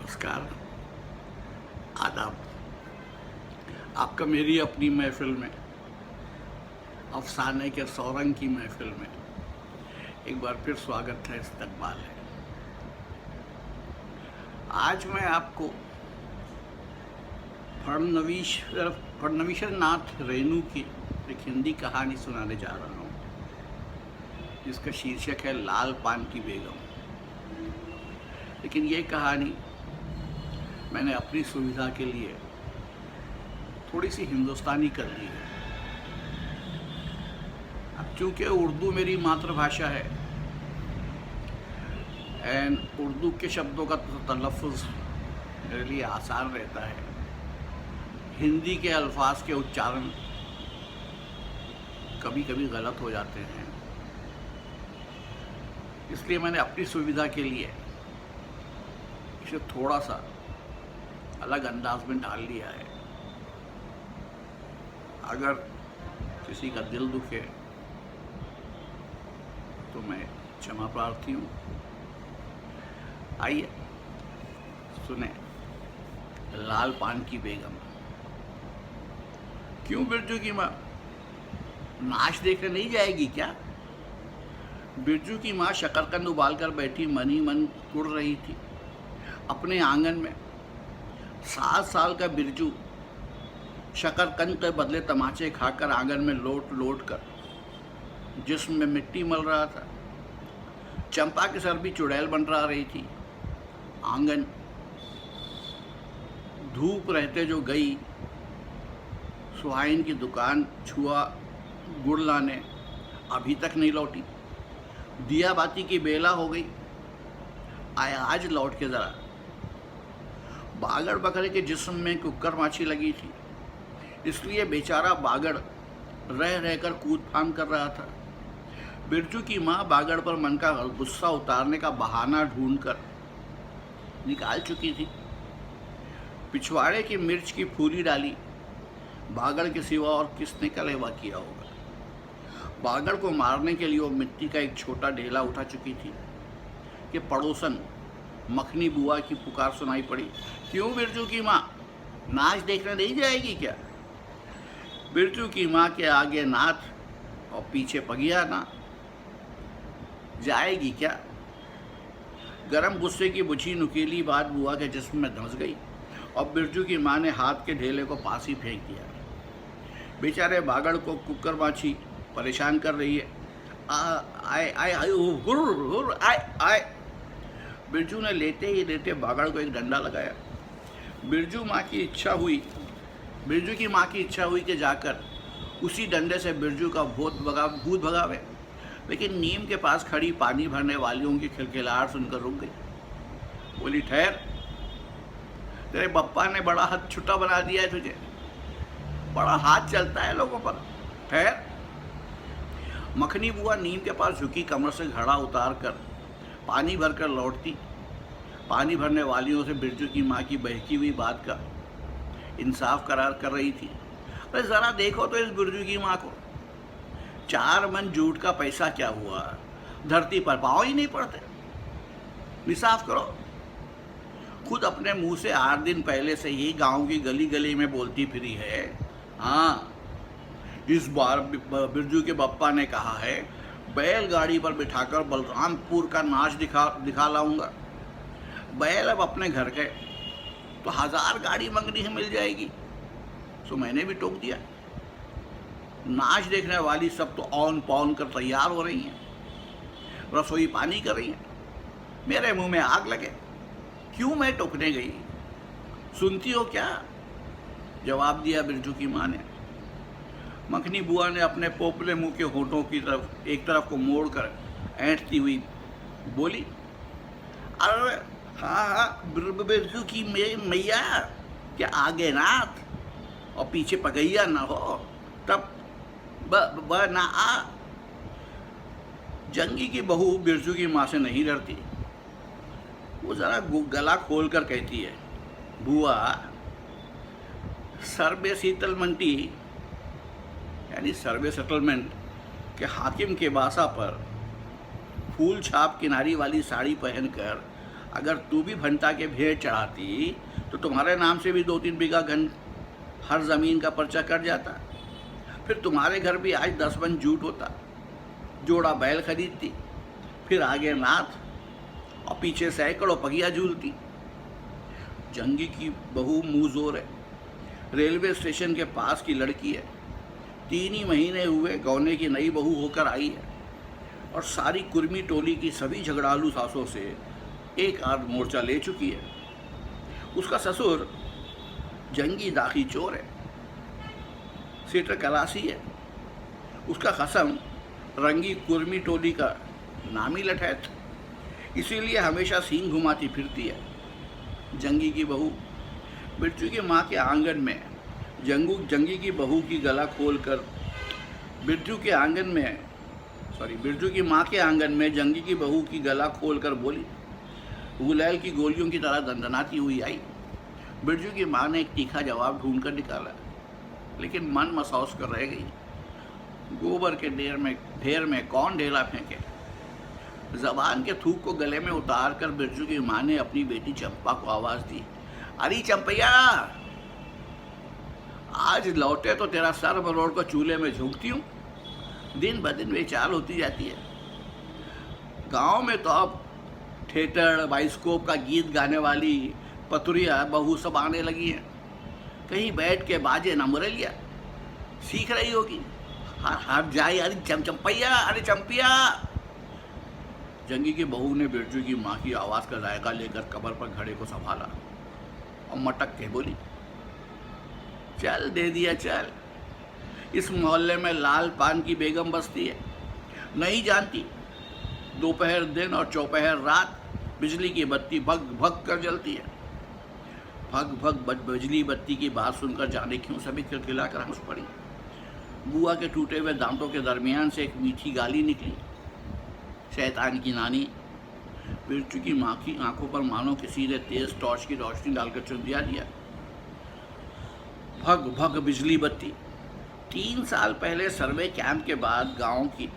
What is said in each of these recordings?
नमस्कार, आदाब। आपका मेरी अपनी महफिल में, अफसाने के सौरंग की महफिल में एक बार फिर स्वागत है, इस्तकबाल है। आज मैं आपको फडणवीश्वर नाथ रेणु की एक हिंदी कहानी सुनाने जा रहा हूँ, जिसका शीर्षक है लाल पान की बेगम। लेकिन ये कहानी मैंने अपनी सुविधा के लिए थोड़ी सी हिंदुस्तानी कर दी है। अब चूंकि उर्दू मेरी मातृभाषा है एंड उर्दू के शब्दों का तलफ़्फ़ुज़ मेरे लिए आसान रहता है, हिंदी के अल्फाज के उच्चारण कभी कभी गलत हो जाते हैं, इसलिए मैंने अपनी सुविधा के लिए इसे थोड़ा सा अलग अंदाज में डाल लिया है। अगर किसी का दिल दुखे तो मैं क्षमा प्रार्थी हूँ। आइए सुने लाल पान की बेगम। क्यों बिरजू की माँ नाच देखने नहीं जाएगी क्या? बिरजू की माँ शकरकंद उबाल कर बैठी मन ही मन कुड़ रही थी। अपने आंगन में 7 साल का बिरजू शकरकंद के बदले तमाचे खाकर आंगन में लोट लोट कर जिस्म में मिट्टी मल रहा था। चंपा के सर भी चुड़ैल बन रही थी। आंगन धूप रहते जो गई सुहाइन की दुकान छुआ गुड़ लाने, अभी तक नहीं लौटी। दिया बाती की बेला हो गई, आए आज लौट के जरा। बागड़ बकरे के जिस्म में कुक्कर माछी लगी थी, इसलिए बेचारा बागड़ रह रहकर कूद फान कर रहा था। बिरजू की माँ बागड़ पर मन का गुस्सा उतारने का बहाना ढूंढकर निकाल चुकी थी। पिछवाड़े की मिर्च की फूली डाली, बागड़ के सिवा और किसने कलेवा किया होगा। बागड़ को मारने के लिए वो मिट्टी का एक छोटा ढेला उठा चुकी थी कि पड़ोसन मखनी बुआ की पुकार सुनाई पड़ी। क्यों बिरजू की माँ नाच देखने नहीं जाएगी क्या? बिरजू की माँ के आगे नाथ और पीछे पगिया ना जाएगी क्या? गरम गुस्से की बुझी नुकीली बात बुआ के जिस्म में धंस गई और बिरजू की माँ ने हाथ के ढेले को पास ही फेंक दिया। बेचारे बागड़ को कुक्कर माछी परेशान कर रही है। आए आए आए हुर आए आए। बिरजू ने लेटे ही लेटे बागड़ को एक डंडा लगाया। बिरजू की माँ की इच्छा हुई कि जाकर उसी डंडे से बिरजू का भूत भगावे, लेकिन नीम के पास खड़ी पानी भरने वालियों की खिलखिलाहट सुनकर रुक गई। बोली, ठहर, तेरे बप्पा ने बड़ा हाथ छुट्टा बना दिया है तुझे, बड़ा हाथ चलता है लोगों पर, ठहर। मखनी बुआ नीम के पास झुकी कमर से घड़ा उतार कर पानी भरकर लौटती। पानी भरने वालियों से बिरजू की माँ की बहकी हुई बात का इंसाफ करार कर रही थी। अरे ज़रा देखो तो इस बिरजू की माँ को, 4 मन जूट का पैसा क्या हुआ, धरती पर पाँव ही नहीं पड़ते। इंसाफ करो। खुद अपने मुंह से 8 दिन पहले से ही गांव की गली गली में बोलती फिरी है। हाँ, इस बार बिरजू के बप्पा ने कहा है बैलगाड़ी पर बिठाकर बलरामपुर का नाच दिखा लाऊंगा। बैल अब अपने घर गए तो 1000 गाड़ी मंगनी है मिल जाएगी। तो मैंने भी टोक दिया। नाच देखने वाली सब तो औन पौन कर तैयार हो रही हैं, रसोई पानी कर रही हैं। मेरे मुंह में आग लगे, क्यों मैं टोकने गई? सुनती हो क्या? जवाब दिया बिरजू की माँ ने। मखनी बुआ ने अपने पोपले मुंह के होठों की तरफ एक तरफ को मोड़कर ऐंठती हुई बोली, अरे हाँ, बिरजू की मैया के आगे नाथ और पीछे पगैया ना हो तब ब ना आ। जंगी की बहू बिरजू की माँ से नहीं डरती। वो ज़रा गला खोल कर कहती है, बुआ, सर्वे शीतल मंटी यानी सर्वे सेटलमेंट के हाकिम के बासा पर फूल छाप किनारी वाली साड़ी पहनकर अगर तू भी भंटा के भेड़ चढ़ाती तो तुम्हारे नाम से भी 2-3 बीघा घन हर ज़मीन का पर्चा कट जाता। फिर तुम्हारे घर भी आज 10 मन जूट होता, जोड़ा बैल खरीदती, फिर आगे नाथ और पीछे सैकड़ों पगिया झूलती। जंगी की बहू मुँह जोर है, रेलवे स्टेशन के पास की लड़की है, 3 ही महीने हुए गौने की नई बहू होकर आई है और सारी कुर्मी टोली की सभी झगड़ालू सासों से एक आध मोर्चा ले चुकी है। उसका ससुर जंगी दाखी चोर है, सेटर कलासी है, उसका खसम रंगी कुर्मी टोली का नामी लठैत, इसीलिए हमेशा सींग घुमाती फिरती है। जंगी की बहू बिरजू की माँ के आंगन में जंगी की बहू की गला खोलकर बिरजू की माँ के आंगन में जंगी की बहू की गला खोलकर बोली। गुलैल की गोलियों की तरह दंदनाती हुई आई। बिरजू की माँ ने एक तीखा जवाब ढूंढकर निकाला, लेकिन मन मसौस कर रह गई। गोबर के ढेर में कौन ढेला फेंके। जबान के थूक को गले में उतार कर बिरजू की माँ ने अपनी बेटी चंपा को आवाज दी, अरे चंपैया, आज लौटे तो तेरा सर मरोड़ को चूल्हे में झोंकती हूँ। दिन ब दिन बेचाल होती जाती है। गांव में तो अब थिएटर बाइस्कोप का गीत गाने वाली पतुरिया बहू सब आने लगी हैं। कहीं बैठ के बाजे ना मुरलिया सीख रही होगी। हाथ हाथ जाए, अरे चंपैया, अरे चंपिया। जंगी की बहू ने बिरजू की माँ की आवाज़ का जायका लेकर कमर पर घड़े को संभाला और मटक के बोली, चल दे दिया चल। इस मोहल्ले में लाल पान की बेगम बसती है, नहीं जानती दोपहर दिन और चौपहर रात बिजली की बत्ती भग भग कर जलती है। भग भग बिजली बत्ती की बात सुनकर जाने क्यों सभी खिलखिलाकर हंस पड़ी। बुआ के टूटे हुए दांतों के दरमियान से एक मीठी गाली निकली, शैतान की नानी। बिरजू की माँ की आंखों पर मानो किसी ने तेज टॉर्च की रोशनी डालकर चुंदिया दिया। भग भग बिजली बत्ती। 3 साल पहले सर्वे कैंप के बाद गांव की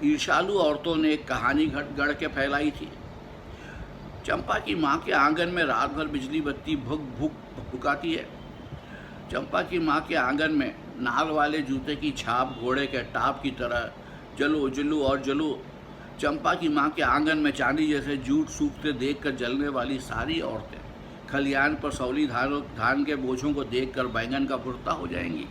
ईर्षालु औरतों ने एक कहानी गढ़ के फैलाई थी। चंपा की माँ के आंगन में रात भर बिजली बत्ती भुक भुक भुकाती है। चंपा की माँ के आंगन में नाल वाले जूते की छाप घोड़े के टाप की तरह जलो जलो और जलो। चंपा की माँ के आंगन में चांदी जैसे जूट सूखते देखकर जलने वाली सारी औरतें खलियान पर सौली धान के बोझों को देखकर बैंगन का भुर्ता हो जाएंगी।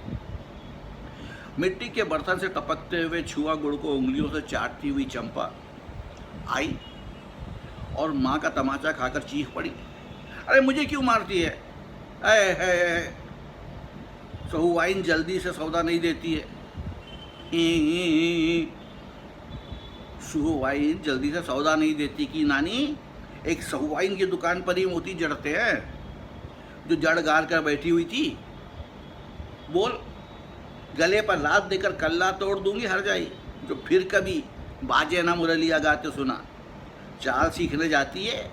मिट्टी के बर्तन से टपकते हुए छुआ गुड़ को उंगलियों से चाटती हुई चंपा आई और माँ का तमाचा खाकर चीख पड़ी, अरे मुझे क्यों मारती है? सहुआइन जल्दी से सौदा नहीं देती है। सहुआइन जल्दी से सौदा नहीं देती कि नानी, एक सहुआइन की दुकान पर ही मोती जड़ते हैं जो जड़ गाड़ कर बैठी हुई थी। बोल, गले पर लात देकर कल्ला तोड़ दूंगी हर जाई जो फिर कभी बाजे ना मुरलिया गाते सुना। चाल सीखने जाती है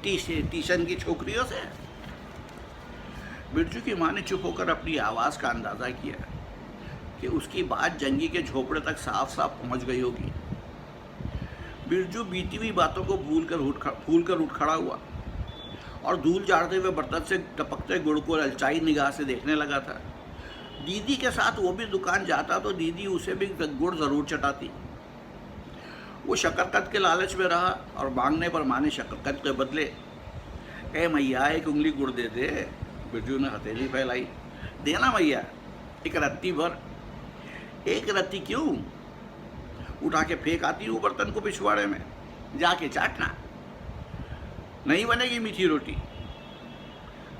ट्यूशन की छोकरियों से। बिरजू की माँ ने चुप होकर अपनी आवाज़ का अंदाज़ा किया कि उसकी बात जंगी के झोपड़े तक साफ साफ पहुँच गई होगी। बिरजू बीती हुई बातों को भूल कर उठ खड़ा हुआ और धूल झाड़ते हुए बर्तन से टपकते गुड़ को ललचाई निगाह से देखने लगा था। दीदी के साथ वो भी दुकान जाता तो दीदी उसे भी गुड़ ज़रूर चटाती। वो शकरकंद के लालच में रहा और मांगने पर माँ ने शकरकंद के बदले ए मैया एक उंगली गुड़ दे दे। बिरजू ने हथेली फैलाई, देना मैया, एक रत्ती भर। एक रत्ती क्यों? उठा के फेंक आती हूँ बर्तन को पिछवाड़े में, जाके चाटना। नहीं बनेगी मीठी रोटी।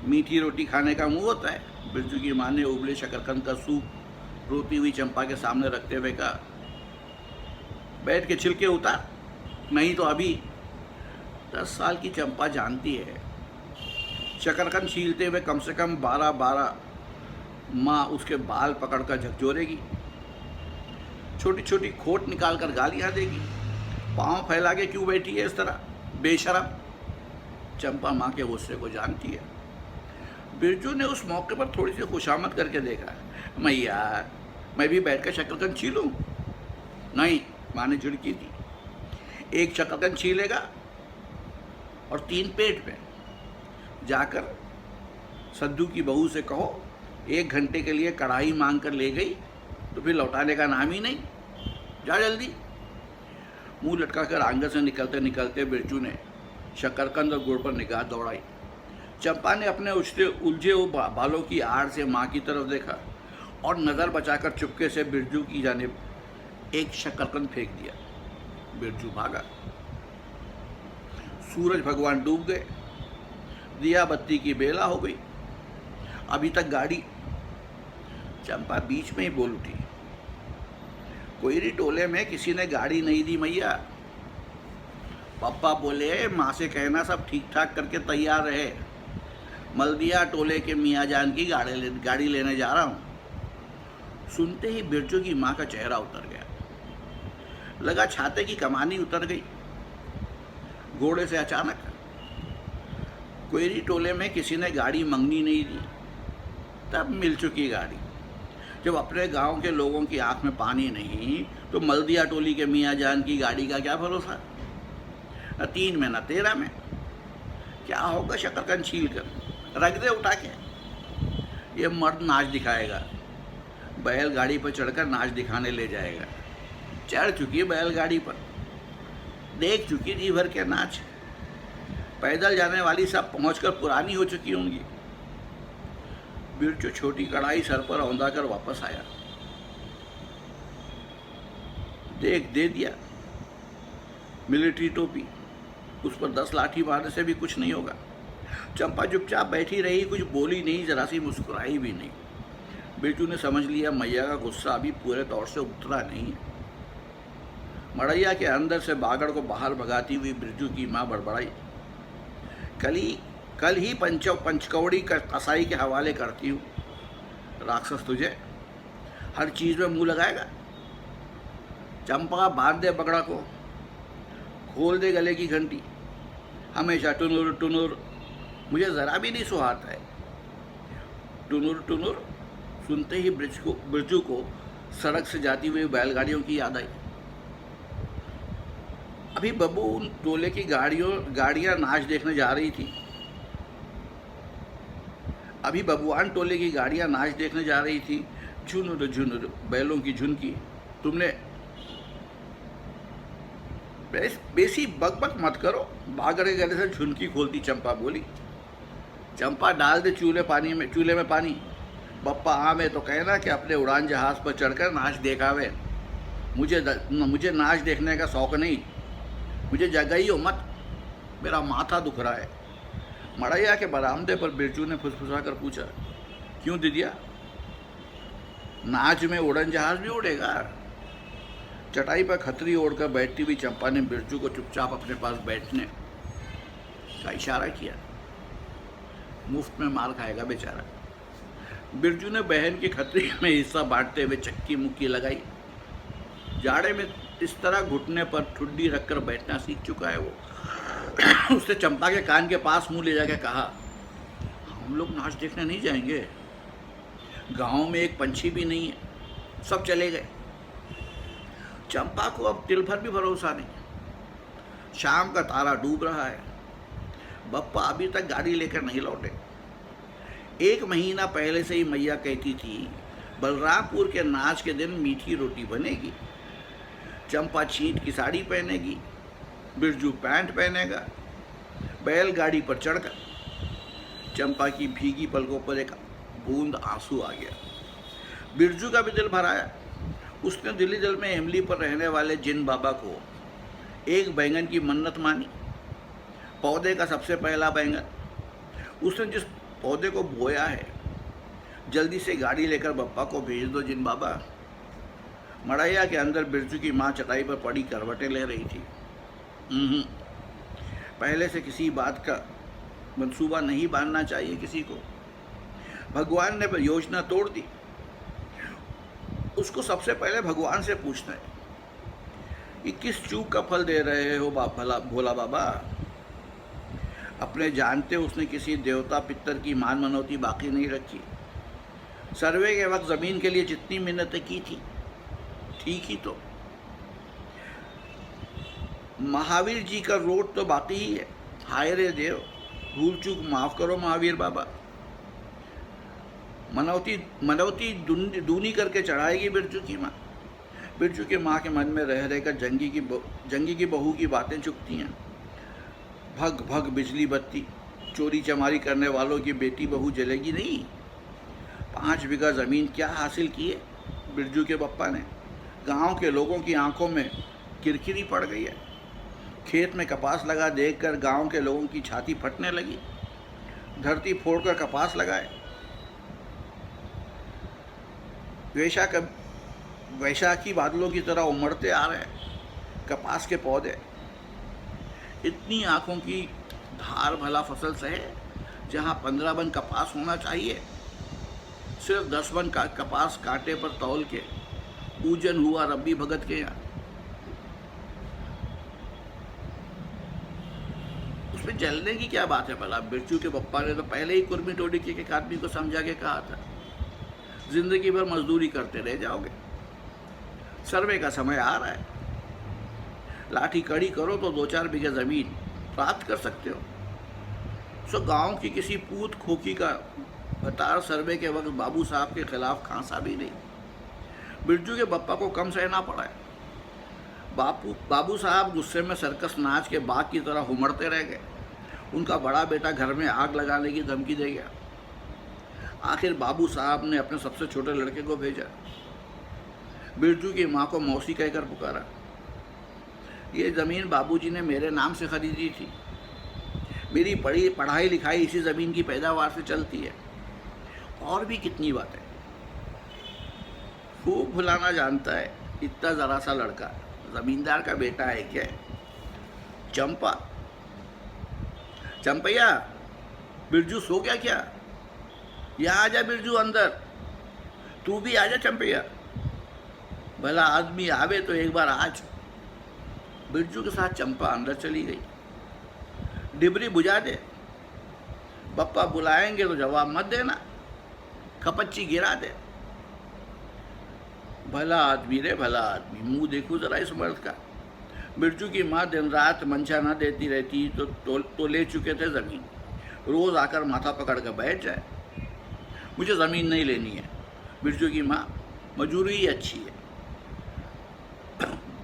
मीठी रोटी खाने का मुंह होता है। बिरजू की माँ ने उबले शकरकंद का सूप रोती हुई चंपा के सामने रखते हुए कहा, बैठ के छिलके उतार, नहीं तो अभी। 10 साल की चंपा जानती है शकरकंद छीलते हुए कम से कम 12 माँ उसके बाल पकड़कर झकझोरेगी, छोटी छोटी खोट निकाल कर गालियाँ देगी। पाँव फैला के क्यों बैठी है इस तरह बेशरम? चंपा माँ के गुस्से को जानती है। बिरजू ने उस मौके पर थोड़ी सी खुशामद करके देखा, मैया मैं भी बैठकर शकरकंद छीलूं? नहीं, माँ ने झिड़की दी। एक शकरकंद छीलेगा और 3 पेट में। जाकर सद्दू की बहू से कहो 1 घंटे के लिए कढ़ाई मांग कर ले गई तो फिर लौटाने का नाम ही नहीं, जा जल्दी। मुंह लटका कर आंगन से निकलते निकलते बिरजू ने शकरकंद और गुड़ पर निगाह दौड़ाई। चंपा ने अपने उलझे हुए बालों की आड़ से माँ की तरफ देखा और नज़र बचाकर चुपके से बिरजू की जानिब एक शकरकंद फेंक दिया। बिरजू भागा। सूरज भगवान डूब गए, दिया बत्ती की बेला हो गई। अभी तक गाड़ी। चंपा बीच में ही बोल उठी, कोयरी टोले में किसी ने गाड़ी नहीं दी मैया। पापा बोले माँ से कहना सब ठीक ठाक करके तैयार रहे, मलदिया टोले के मियाँ जान की गाड़ी लेने जा रहा हूँ। सुनते ही बिरजू की माँ का चेहरा उतर गया, लगा छाते की कमानी उतर गई। घोड़े से अचानक कोयरी टोले में किसी ने गाड़ी मंगनी नहीं दी, तब मिल चुकी गाड़ी। जब अपने गांव के लोगों की आंख में पानी नहीं तो मलदिया टोली के मियाँ जान की गाड़ी का क्या भरोसा। न 3 में न 13 में। क्या होगा शकरकंद छील कर रख दे उठा के। ये मर्द नाच दिखाएगा, बैलगाड़ी पर चढ़कर नाच दिखाने ले जाएगा। चढ़ चुकी है बैलगाड़ी पर, देख चुकी जी भर के नाच। पैदल जाने वाली सब पहुंचकर पुरानी हो चुकी होंगी। बिरजू छोटी कढ़ाई सर पर औंधा कर वापस आया। देख दे दिया मिलिट्री टोपी, उस पर 10 लाठी मारने से भी कुछ नहीं होगा। चंपा चुपचाप बैठी रही, कुछ बोली नहीं, जरा सी मुस्कुराई भी नहीं। बिरजू ने समझ लिया मैया का गुस्सा अभी पूरे तौर से उतरा नहीं है। मड़ैया के अंदर से बागड़ को बाहर भगाती हुई बिरजू की माँ बड़बड़ाई, कल ही पंचकौड़ी कसाई के हवाले करती हूँ। राक्षस तुझे हर चीज़ में मुंह लगाएगा। चंपा बांध दे बगड़ा को, खोल दे गले की घंटी। हमेशा टुनुर टुनुर, मुझे ज़रा भी नहीं सुहाता है। टुनुर टुनुर सुनते ही बिरजू को सड़क से जाती हुई बैलगाड़ियों की याद आई। अभी बब्बू उन टोले की गाड़ियाँ नाच देखने जा रही थी। अभी बबुआन टोले की गाड़ियाँ नाच देखने जा रही थी। झुनुर झुनुर बैलों की झुनकी। तुमने बेसी बकबक मत करो, बागड़े गले से झुनकी खोलती चंपा बोली। चंपा डाल दे चूल्हे में पानी। बप्पा आमे तो कहना कि अपने उड़ान जहाज पर चढ़कर नाच देखावे। मुझे नाच देखने का शौक नहीं, मुझे जगाइयो मत, मेरा माथा दुख रहा है। मड़ैया के बरामदे पर बिरजू ने फुसफुसा कर पूछा, क्यों दीदिया, नाच में उड़न जहाज भी उड़ेगा? चटाई पर खतरी ओढ़कर बैठती हुई चंपा ने बिरजू को चुपचाप अपने पास बैठने का इशारा किया। मुफ्त में मार खाएगा बेचारा। बिरजू ने बहन की खतरी में हिस्सा बांटते हुए चक्की मुक्की लगाई। जाड़े में इस तरह घुटने पर ठुड्डी रखकर बैठना सीख चुका है वो। उसने चंपा के कान के पास मुंह ले जाकर कहा, हम लोग नाच देखने नहीं जाएंगे, गांव में एक पंछी भी नहीं है, सब चले गए। चंपा को अब तिल भर भी भरोसा नहीं। शाम का तारा डूब रहा है, बप्पा अभी तक गाड़ी लेकर नहीं लौटे। 1 महीना पहले से ही मैया कहती थी बलरामपुर के नाच के दिन मीठी रोटी बनेगी। चंपा छींट की साड़ी पहनेगी, बिरजू पैंट पहनेगा। बैलगाड़ी पर चढ़कर चंपा की भीगी पलकों पर एक बूंद आंसू आ गया। बिरजू का भी दिल भर आया। उसने दिल्ली दल में इमली पर रहने वाले जिन बाबा को एक बैंगन की मन्नत मानी, पौधे का सबसे पहला बैंगन। उसने जिस पौधे को बोया है, जल्दी से गाड़ी लेकर बप्पा को भेज दो जिन बाबा। मड़ैया के अंदर बिरजू की माँ चटाई पर पड़ी करवटें ले रही थी। पहले से किसी बात का मंसूबा नहीं बांधना चाहिए किसी को। भगवान ने योजना तोड़ दी, उसको सबसे पहले भगवान से पूछना है कि किस चूक का फल दे रहे हो भोला बाबा। अपने जानते उसने किसी देवता पितर की मान मनौती बाकी नहीं रखी। सर्वे के वक्त ज़मीन के लिए जितनी मिन्नतें की थी, ठीक ही तो। महावीर जी का रोड तो बाकी ही है, हाय रे देव, भूल चूक माफ करो महावीर बाबा। मनौती मनौती दूनी करके चढ़ाएगी बिरजू की माँ। बिरजू की माँ के मन में रह रहकर जंगी की बहू की बातें चुकती हैं। भग भग बिजली बत्ती, चोरी चमारी करने वालों की बेटी बहू जलेगी नहीं। 5 बीघा ज़मीन क्या हासिल की है बिरजू के बप्पा ने। गांव के लोगों की आंखों में किरकिरी पड़ गई है। खेत में कपास लगा देखकर गांव के लोगों की छाती फटने लगी। धरती फोड़कर कपास लगाए। वैशाखी बादलों की तरह उमड़ते आ रहे हैं कपास के पौधे। इतनी आंखों की धार भला फसल से है जहाँ 15 बन कपास होना चाहिए, सिर्फ 10 बन का कपास कांटे पर तौल के पूजन हुआ रब्बी भगत के यहाँ। उसमें जलने की क्या बात है भला। बिरजू के पप्पा ने तो पहले ही कुर्मी टोडी के एक आदमी को समझा के कहा था, जिंदगी भर मजदूरी करते रह जाओगे, सर्वे का समय आ रहा है, लाठी कड़ी करो तो 2-4 बीघे जमीन प्राप्त कर सकते हो। सो गांव की किसी पूत खोखी का बतार सर्वे के वक्त बाबू साहब के खिलाफ खांसा भी नहीं। बिरजू के बप्पा को कम सहना पड़ा है। बाबू साहब गुस्से में सर्कस नाच के बाघ की तरह हुमड़ते रह गए। उनका बड़ा बेटा घर में आग लगाने की धमकी दे गया। आखिर बाबू साहब ने अपने सबसे छोटे लड़के को भेजा। बिरजू की माँ को मौसी कहकर पुकारा। ये ज़मीन बाबूजी ने मेरे नाम से खरीदी थी। मेरी पढ़ाई लिखाई इसी ज़मीन की पैदावार से चलती है। और भी कितनी बातें। खूब भुलाना जानता है इतना ज़रा सा लड़का, ज़मींदार का बेटा है क्या। चंपैया, बिरजू सो गया क्या? यहाँ आजा बिरजू अंदर। तू भी आजा चंपैया। भला आदमी आवे तो एक बार आज। बिरजू के साथ चंपा अंदर चली गई। डिबरी बुझा दे, बप्पा बुलाएंगे तो जवाब मत देना, खपच्ची गिरा दे। भला आदमी रे भला आदमी, मुंह देखो जरा इस मर्द का। बिरजू की माँ दिन रात मंशा न देती रहती तो ले चुके थे ज़मीन। रोज़ आकर माथा पकड़ कर बैठ जाए, मुझे ज़मीन नहीं लेनी है। बिरजू की माँ मजूरी ही अच्छी है,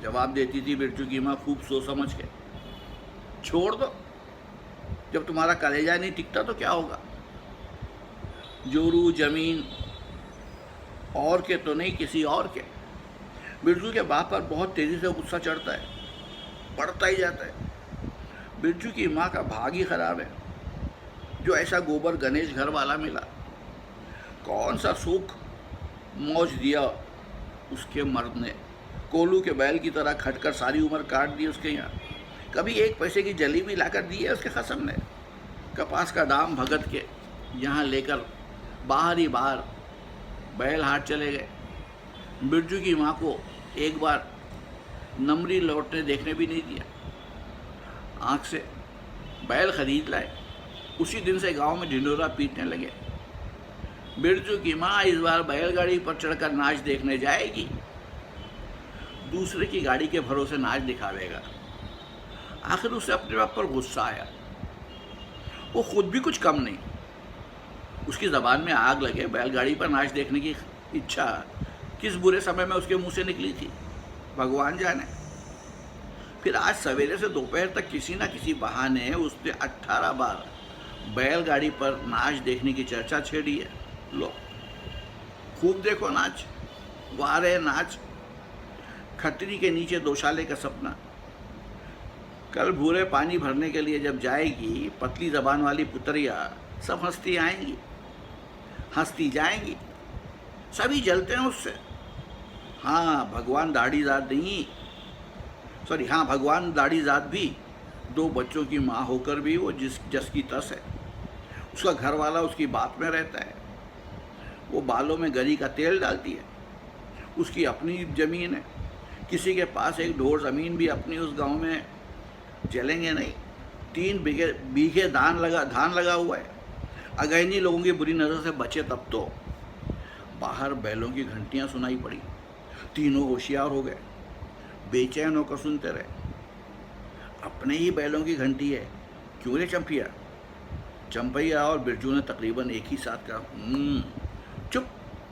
जवाब देती थी बिरजू की माँ खूब सोच समझ के। छोड़ दो, जब तुम्हारा कलेजा नहीं टिकता तो क्या होगा। जोरू जमीन और के तो नहीं, किसी और के। बिरजू के बाप पर बहुत तेज़ी से गुस्सा चढ़ता है, बढ़ता ही जाता है। बिरजू की माँ का भाग ही खराब है जो ऐसा गोबर गणेश घर वाला मिला। कौन सा सुख मौज दिया उसके मर्द ने। कोलू के बैल की तरह खटकर सारी उम्र काट दी उसके यहाँ। कभी 1 पैसे की जलेबी लाकर दी है उसके खसम ने। कपास का दाम भगत के यहाँ लेकर बाहर ही बाहर बैल हाट चले गए। बिरजू की माँ को एक बार नमरी लौटने देखने भी नहीं दिया। आँख से बैल खरीद लाए। उसी दिन से गांव में ढिंढोरा पीटने लगे। बिरजू की माँ इस बार बैलगाड़ी पर चढ़कर नाच देखने जाएगी, दूसरे की गाड़ी के भरोसे नाच दिखावेगा। आखिर उसे अपने बाप पर गुस्सा आया। वो खुद भी कुछ कम नहीं, उसकी ज़बान में आग लगे। बैलगाड़ी पर नाच देखने की इच्छा किस बुरे समय में उसके मुंह से निकली थी भगवान जाने। फिर आज सवेरे से दोपहर तक किसी न किसी बहाने उसने 18 बार बैलगाड़ी पर नाच देखने की चर्चा छेड़ी है। लो खूब देखो नाच, वारे नाच। खटरी के नीचे दोशाले का सपना। कल भूरे पानी भरने के लिए जब जाएगी पतली जबान वाली पुतरिया, सब हंसती आएंगी, हंसती जाएंगी। सभी जलते हैं उससे। हाँ भगवान दाढ़ीजात नहीं, सॉरी, हाँ भगवान दाढ़ीजात भी 2 बच्चों की माँ होकर भी वो जस की तस है। उसका घर वाला उसकी बात में रहता है। वो बालों में गरी का तेल डालती है। उसकी अपनी ज़मीन है। किसी के पास एक ढोर ज़मीन भी अपनी उस गांव में चलेंगे नहीं। 3 बीघे धान लगा हुआ है। अगैनी लोगों की बुरी नज़र से बचे तब तो। बाहर बैलों की घंटियां सुनाई पड़ी। तीनों होशियार हो गए, बेचैन होकर सुनते रहे। अपने ही बैलों की घंटी है, क्यों रे चंपिया? चंपैया और बिरजू ने तकरीबन एक ही साथ कहा, चुप।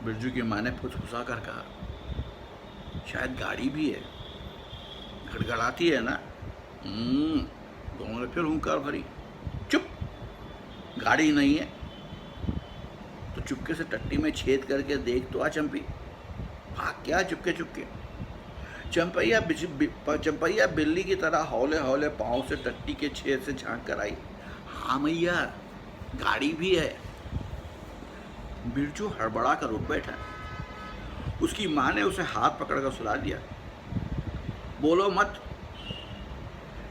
बिरजू की माँ ने फुसफुसा कर कहा, शायद गाड़ी भी है, गड़गड़ाती है ना। दोनों ने फिर हुंकार भरी, चुप। गाड़ी नहीं है तो चुपके से टट्टी में छेद करके देख तो आ चंपी। भाग क्या चुपके चुपके। चंपैया बिल्ली की तरह हौले हौले पाँव से टट्टी के छेद से झांक कर आई। हाँ मैया, गाड़ी भी है। बिरजू हड़बड़ा कर उठ बैठा। उसकी माँ ने उसे हाथ पकड़कर सुला दिया। बोलो मत।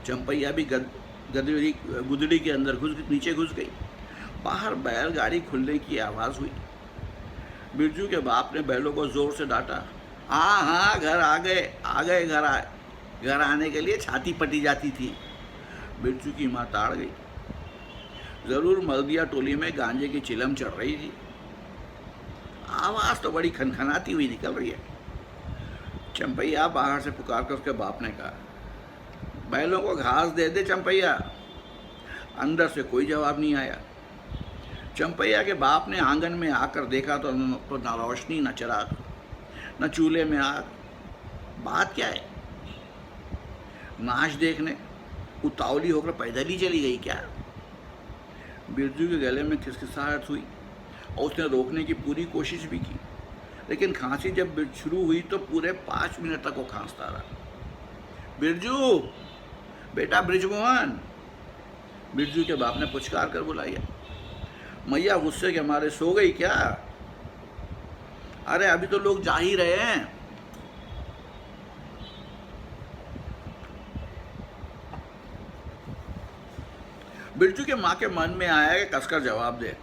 चंपैया भी गुदड़ी के अंदर नीचे घुस गई। बाहर बैलगाड़ी खुलने की आवाज़ हुई। बिरजू के बाप ने बैलों को जोर से डांटा। हाँ, घर आ गए। घर आने के लिए छाती पटी जाती थी। बिरजू की माँ ताड़ गई। ज़रूर मल्दिया टोली में गांजे की चिलम चढ़ रही थी। आवाज़ तो बड़ी खनखनाती हुई निकल रही है। चंपैया बाहर से पुकार कर उसके बाप ने कहा, बैलों को घास दे दे चंपैया। अंदर से कोई जवाब नहीं आया। चंपैया के बाप ने आंगन में आकर देखा तो न रोशनी, न चिराग, न चूल्हे में आग। बात क्या है? नाच देखने उतावली होकर पैदल ही चली गई क्या? बिरजू के गले में खिसखिसाहट हुई और उसने रोकने की पूरी कोशिश भी की, लेकिन खांसी जब शुरू हुई तो पूरे 5 मिनट तक वो खांसता रहा। बिरजू, बेटा ब्रिजमोहन। बिरजू के बाप ने पुचकार कर बुलाया। मैया गुस्से के मारे सो गई क्या? अरे अभी तो लोग जा ही रहे हैं। बिरजू के माँ के मन में आया कि कसकर जवाब दे,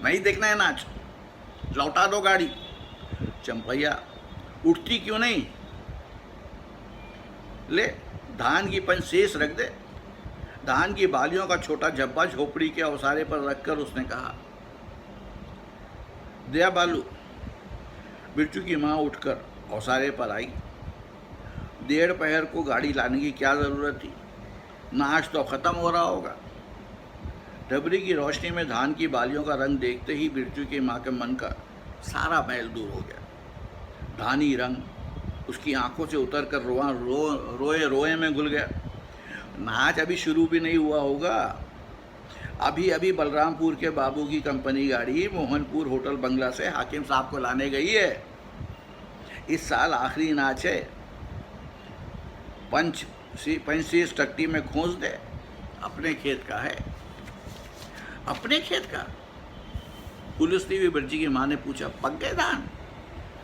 नहीं देखना है नाच, लौटा दो गाड़ी। चंपैया, उठती क्यों नहीं? ले, धान की पंच शेष रख दे। धान की बालियों का छोटा झब्बा झोपड़ी के अवसारे पर रखकर उसने कहा, दिया बालू। बिरजू की माँ उठकर औसारे पर आई। 1:30 पहर को गाड़ी लाने की क्या ज़रूरत थी? नाच तो ख़त्म हो रहा होगा। डबरी की रोशनी में धान की बालियों का रंग देखते ही बिरजू की माँ के मन का सारा मैल दूर हो गया। धानी रंग उसकी आंखों से उतर कर रोए रोए में घुल गया। नाच अभी शुरू भी नहीं हुआ होगा। अभी अभी बलरामपुर के बाबू की कंपनी गाड़ी मोहनपुर होटल बंगला से हाकिम साहब को लाने गई है। इस साल आखिरी नाच है। पंच टट्टी में खोस दे। अपने खेत का है। अपने खेत का? पुलिसती हुई बिरजू की माँ ने पूछा, पक गए धान?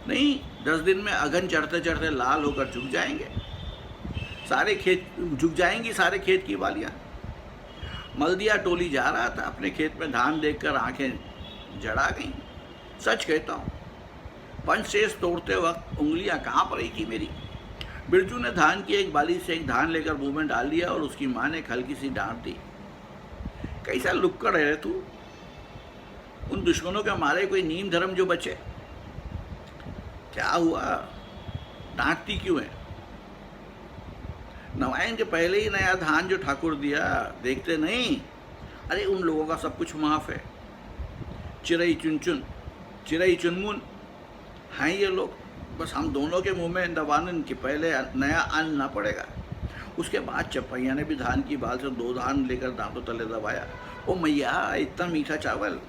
नहीं, 10 दिन में अगन चढ़ते चढ़ते लाल होकर झुक जाएंगे। सारे खेत झुक जाएंगी, सारे खेत की बालियाँ। मल्दिया टोली जा रहा था, अपने खेत में धान देखकर आंखें जड़ा गईं। सच कहता हूँ, पंचशेष तोड़ते वक्त उंगलियां कांप रही थी मेरी। बिरजू ने धान की एक बाली से एक धान लेकर मुंह में डाल दिया और उसकी माँ ने हल्की सी डांट दी। कैसा लुक्कड़ है तू? उन दुश्मनों के मारे कोई नीम धर्म जो बचे। क्या हुआ? डांटती क्यों है? नवायन के पहले ही नया धान जो ठाकुर दिया, देखते नहीं? अरे उन लोगों का सब कुछ माफ है। चिरई चुनचुन, चिरई चुनमुन हैं ये लोग। बस हम दोनों के मुंह में दबाने के पहले नया अन्न ना पड़ेगा। उसके बाद चपैया ने भी धान की बाल से 2 धान लेकर दांतों तले दबाया। ओ मैया, इतना मीठा चावल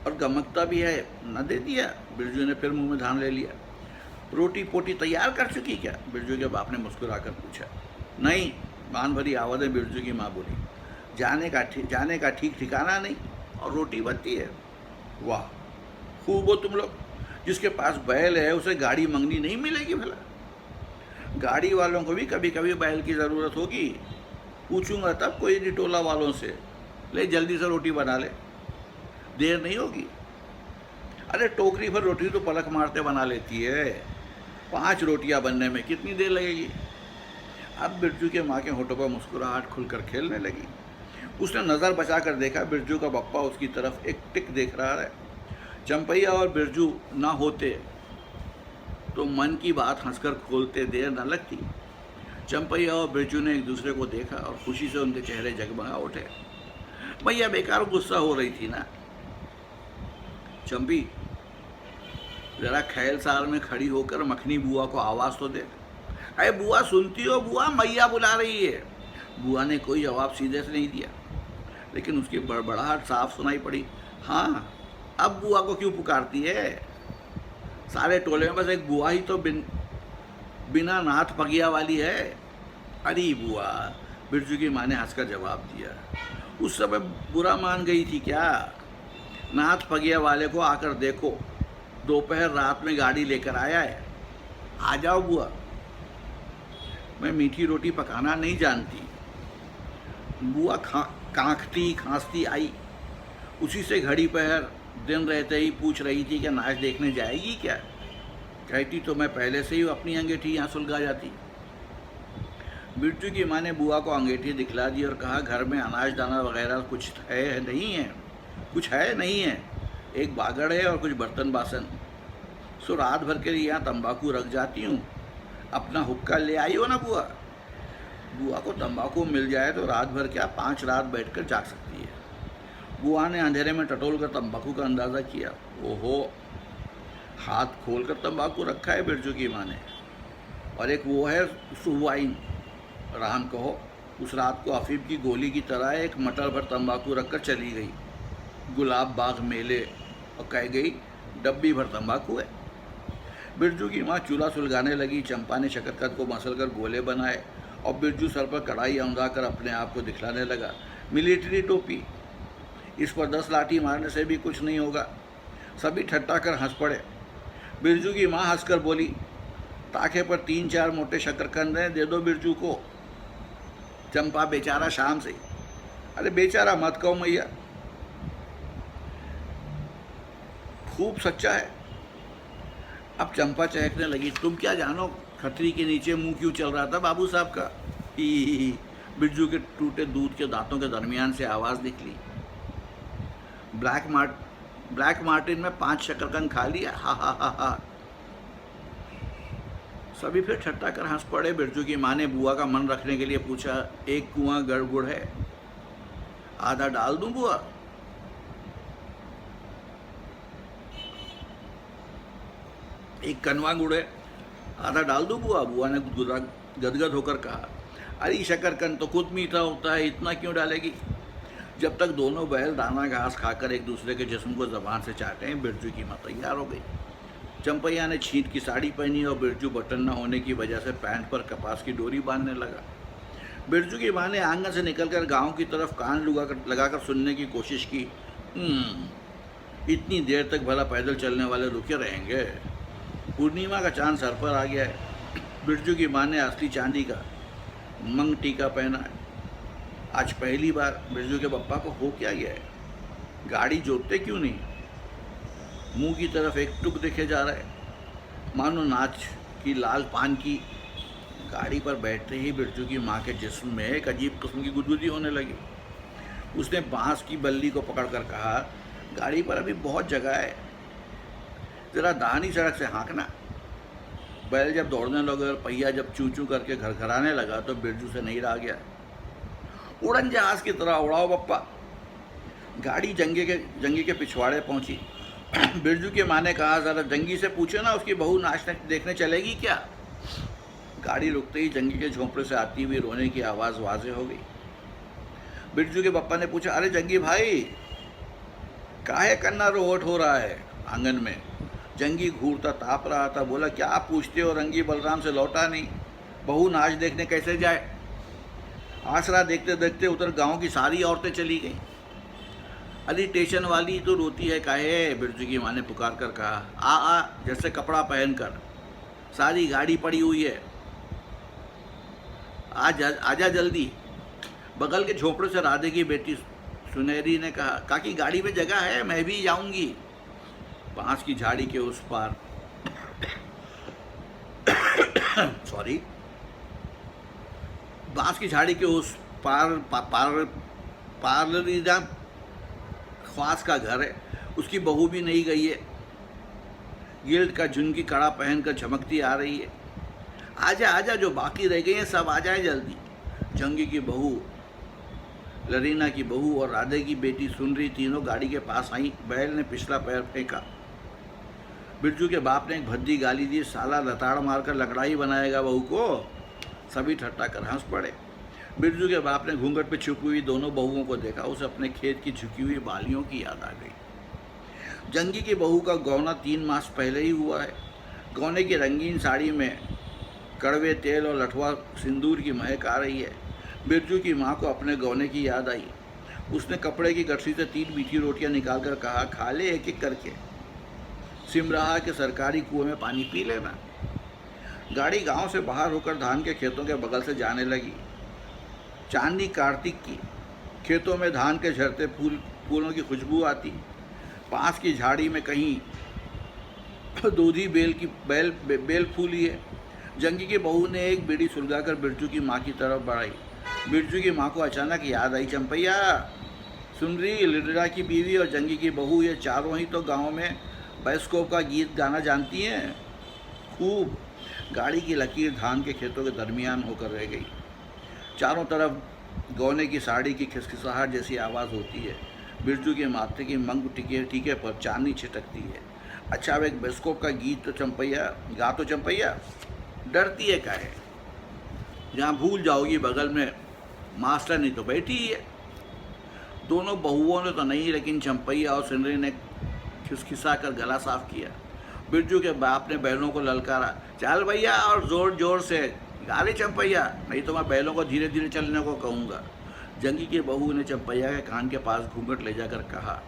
और गमकता भी है, न दे दिया। बिरजू ने फिर मुंह में धान ले लिया। रोटी पोटी तैयार कर चुकी क्या? बिरजू के बाप ने मुस्कुराकर पूछा। नहीं, मान भरी आवाज़ में बिरजू की माँ बोली। जाने का ठीक ठिकाना नहीं और रोटी बनती है। वाह, खूब हो तुम लोग। जिसके पास बैल है उसे गाड़ी मंगनी नहीं मिलेगी भला? गाड़ी वालों को भी कभी कभी बैल की ज़रूरत होगी। पूछूंगा तब कोई डिटोला वालों से, ले जल्दी से रोटी बना ले, देर नहीं होगी। अरे टोकरी भर रोटी तो पलक मारते बना लेती है। 5 रोटियां बनने में कितनी देर लगेगी? अब बिरजू के माँ के होठों पर मुस्कुराहट खुलकर खेलने लगी। उसने नज़र बचाकर देखा, बिरजू का पप्पा उसकी तरफ एक टिक देख रहा है। चंपैया और बिरजू ना होते तो मन की बात हंसकर खोलते देर न लगती। चंपैया और बिरजू ने एक दूसरे को देखा और खुशी से उनके चेहरे जगमगा उठे। भैया बेकार गुस्सा हो रही थी ना। चंपी जरा ख्याल सार में खड़ी होकर मखनी बुआ को आवाज तो दे। अरे बुआ सुनती हो बुआ, मैया बुला रही है। बुआ ने कोई जवाब सीधे से नहीं दिया, लेकिन उसकी बड़बड़ाहट साफ सुनाई पड़ी। हाँ, अब बुआ को क्यों पुकारती है? सारे टोले में बस एक बुआ ही तो बिना नाथ पगिया वाली है। अरे बुआ, बिरजू की माँ ने हंसकर जवाब दिया। उस समय बुरा मान गई थी क्या? नाथ पगिया वाले को आकर देखो, दोपहर रात में गाड़ी लेकर आया है। आ जाओ बुआ। मैं मीठी रोटी पकाना नहीं जानती। बुआ कांखती खांसती आई। उसी से घड़ी पहर दिन रहते ही पूछ रही थी कि नाच देखने जाएगी क्या। कहती तो मैं पहले से ही अपनी अंगीठी यहाँ सुलगा जाती। बिरजू की माँ ने बुआ को अंगीठी दिखला दी और कहा, घर में अनाज दाना वगैरह कुछ है नहीं है? कुछ है नहीं है, एक बागड़ है और कुछ बर्तन बासन। सो रात भर के लिए यहाँ तंबाकू रख जाती हूँ। अपना हुक्का ले आई हो ना बुआ? बुआ को तंबाकू मिल जाए तो रात भर क्या 5 रात बैठकर जाग सकती है। बुआ ने अंधेरे में टटोल कर तंबाकू का अंदाज़ा किया। ओहो, हाथ खोलकर तंबाकू रखा है बिरजू की माँ ने। और एक वो है सुवाइन, राम कहो, उस रात को अफीम की गोली की तरह एक मटर भर तंबाकू रखकर चली गई गुलाब बाग मेले और कह गई डब्बी भर तंबाकू है। बिरजू की माँ चूल्हा सुलगाने लगी। चंपा ने शकरकंद को मसल कर गोले बनाए और बिरजू सर पर कढ़ाई औंधा कर अपने आप को दिखलाने लगा। मिलिट्री टोपी, इस पर 10 लाठी मारने से भी कुछ नहीं होगा। सभी ठट्ठा कर हंस पड़े। बिरजू की माँ हंसकर बोली, ताके पर 3-4 मोटे शकरकंद हैं, दे दो बिरजू को। चंपा, बेचारा शाम से। अरे बेचारा मत कहो मैया, खूब सच्चा है। अब चंपा चहकने लगी। तुम क्या जानो खतरी के नीचे मुंह क्यों चल रहा था बाबू साहब का? ही। बिरजू के टूटे दूध के दांतों के दरमियान से आवाज़ निकली। ब्लैक मार्टिन में 5 शकरकंद खा लिया। हा हा हा हा। सभी फिर ठट्ठा कर हंस पड़े। बिरजू की माँ ने बुआ का मन रखने के लिए पूछा, एक कुआं गड़गुड़ है, आधा डाल दूं बुआ? एक कनवा गुड़ है, आधा डाल दूं बुआ? बुआ ने गदगद होकर कहा। अरे शकरकंद तो खुद मीठा होता है, इतना क्यों डालेगी? जब तक दोनों बैल दाना घास खाकर एक दूसरे के जिस्म को ज़बान से चाटें, बिरजू की माँ तैयार हो गई। चंपैया ने छींट की साड़ी पहनी और बिरजू बटन न होने की वजह से पैंट पर कपास की डोरी बांधने लगा। बिरजू की माँ ने आंगन से निकलकर गांव की तरफ कान लगाकर सुनने की कोशिश की। इतनी देर तक भला पैदल चलने वाले रुके रहेंगे? पूर्णिमा का चांद सर पर आ गया है। बिरजू की माँ ने असली चांदी का मंग टीका पहना है। आज पहली बार बिरजू के पप्पा को हो क्या गया है? गाड़ी जोतते क्यों नहीं? मुंह की तरफ एक टुक देखे जा रहा है, मानो नाच की लाल पान की। गाड़ी पर बैठते ही बिरजू की माँ के जिस्म में एक अजीब किस्म की गुदगुदी होने लगी। उसने बांस की बल्ली को पकड़कर कहा, गाड़ी पर अभी बहुत जगह है, जरा दाहिनी सड़क से हाँकना। बैल जब दौड़ने लगे और पहिया जब चू चू करके घरघराने लगा तो बिरजू से नहीं रहा गया। उड़न जहाज की तरह उड़ाओ पप्पा। गाड़ी जंगी के पिछवाड़े पहुंची। बिरजू की माँ ने कहा, जरा जंगी से पूछो ना, उसकी बहू नाच देखने चलेगी क्या? गाड़ी रुकते ही जंगी के झोंपड़े से आती हुई रोने की आवाज़ वाज़ेह हो गई। बिरजू के पप्पा ने पूछा, अरे जंगी भाई, काहे कन्ना रोहट हो रहा है आंगन में? जंगी घूरता ताप रहा था। बोला, क्या आप पूछते हो, रंगी बलराम से लौटा नहीं, बहू नाच देखने कैसे जाए? आसरा देखते देखते उधर गांव की सारी औरतें चली गईं। अरे स्टेशन वाली तो रोती है काहे? बिरजू की माँ ने पुकार कर कहा, आ जैसे कपड़ा पहनकर, सारी गाड़ी पड़ी हुई है, आजा जल्दी। बगल के झोंपड़े से राधे की बेटी सुनहरी ने कहा, काकी गाड़ी में जगह है, मैं भी जाऊंगी। बांस की झाड़ी के उस पार बांस की झाड़ी के उस पार्लरीदा ख्वास का घर है, उसकी बहू भी नहीं गई है। गिल्ड का झुनकी कड़ा पहनकर झमकती आ रही है। आजा आजा, जो बाकी रह गए हैं सब आ जाए जल्दी। जंगी की बहू, लरीना की बहू और राधे की बेटी सुनरी तीनों गाड़ी के पास आई। बैल ने पिछला पैर फेंका। बिरजू के बाप ने एक भद्दी गाली दी, साला लताड़ मारकर लकड़ाई बनाएगा बहू को। सभी ठट्ठा कर हंस पड़े। बिरजू के बाप ने घूंघट पे छुपी हुई दोनों बहुओं को देखा। उसे अपने खेत की झुकी हुई बालियों की याद आ गई। जंगी की बहू का गौना 3 मास पहले ही हुआ है। गौने की रंगीन साड़ी में कड़वे तेल और लठवा सिंदूर की महक आ रही है। बिरजू की माँ को अपने गौने की याद आई। उसने कपड़े की गठरी से 3 मीठी रोटियां निकालकर कहा, खा ले एक एक करके, सिमराहा के सरकारी कुएं में पानी पी लेना। गाड़ी गांव से बाहर होकर धान के खेतों के बगल से जाने लगी। चांदनी कार्तिक की, खेतों में धान के झड़ते फूलों की खुशबू आती। पास की झाड़ी में कहीं दूधी बेल फूली है। जंगी की बहू ने एक बीड़ी सुलगाकर बिरजू की माँ की तरफ बढ़ाई। बिरजू की माँ को अचानक याद आई, चंपैया, सुनरी, लिडरा की बीवी और जंगी की बहू, ये चारों ही तो गांव में बाइस्कोप का गीत गाना जानती हैं खूब। गाड़ी की लकीर धान के खेतों के दरमियान होकर रह गई। चारों तरफ गौने की साड़ी की खिसखिसाहट जैसी आवाज़ होती है। बिरजू के माथे की मंग टीके पर चांदनी छिटकती है। अच्छा, अब एक बाइस्कोप का गीत तो चंपैया गा, तो चंपैया डरती है काहे? जहाँ भूल जाओगी बगल में मास्टर नहीं तो बैठी ही है। दोनों बहुओं ने तो नहीं, लेकिन चंपैया और सुनरी ने खिसखिसा कर गला साफ किया। बिरजू के बाप ने बैलों को ललकारा, चल भैया और जोर जोर से गा ले चंपैया, नहीं तो मैं बैलों को धीरे धीरे चलने को कहूँगा। जंगी की बहू ने चंपैया के कान के पास घूंघट ले जाकर कहा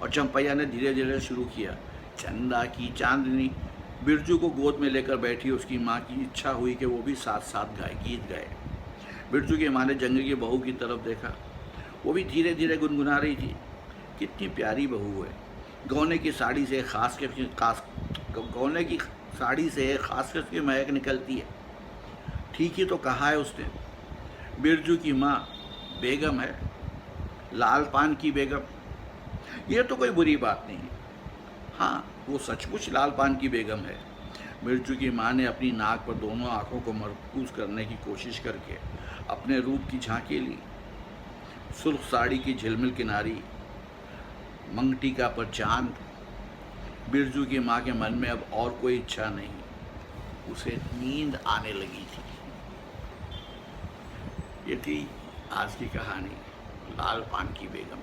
और चंपैया ने धीरे धीरे शुरू किया, चंदा की चांदनी। बिरजू को गोद में लेकर बैठी उसकी माँ की इच्छा हुई कि वो भी साथ साथ गीत गाए। बिरजू की माँ ने जंगी की बहू की तरफ देखा। वो भी धीरे धीरे गुनगुना रही थी, कितनी प्यारी बहू है। गौने की साड़ी से खास की महक निकलती है। ठीक ही तो कहा है उसने। बिरजू की माँ बेगम है, लाल पान की बेगम। ये तो कोई बुरी बात नहीं। हाँ, वो सचमुच लाल पान की बेगम है। बिरजू की माँ ने अपनी नाक पर दोनों आंखों को मरकूज करने की कोशिश करके अपने रूप की झांकी ली। सुर्ख साड़ी की झिलमिल किनारी, मंगटिका पर चांद। बिरजू की माँ के मन में अब और कोई इच्छा नहीं, उसे नींद आने लगी थी। ये थी आज की कहानी, लाल पान की बेगम।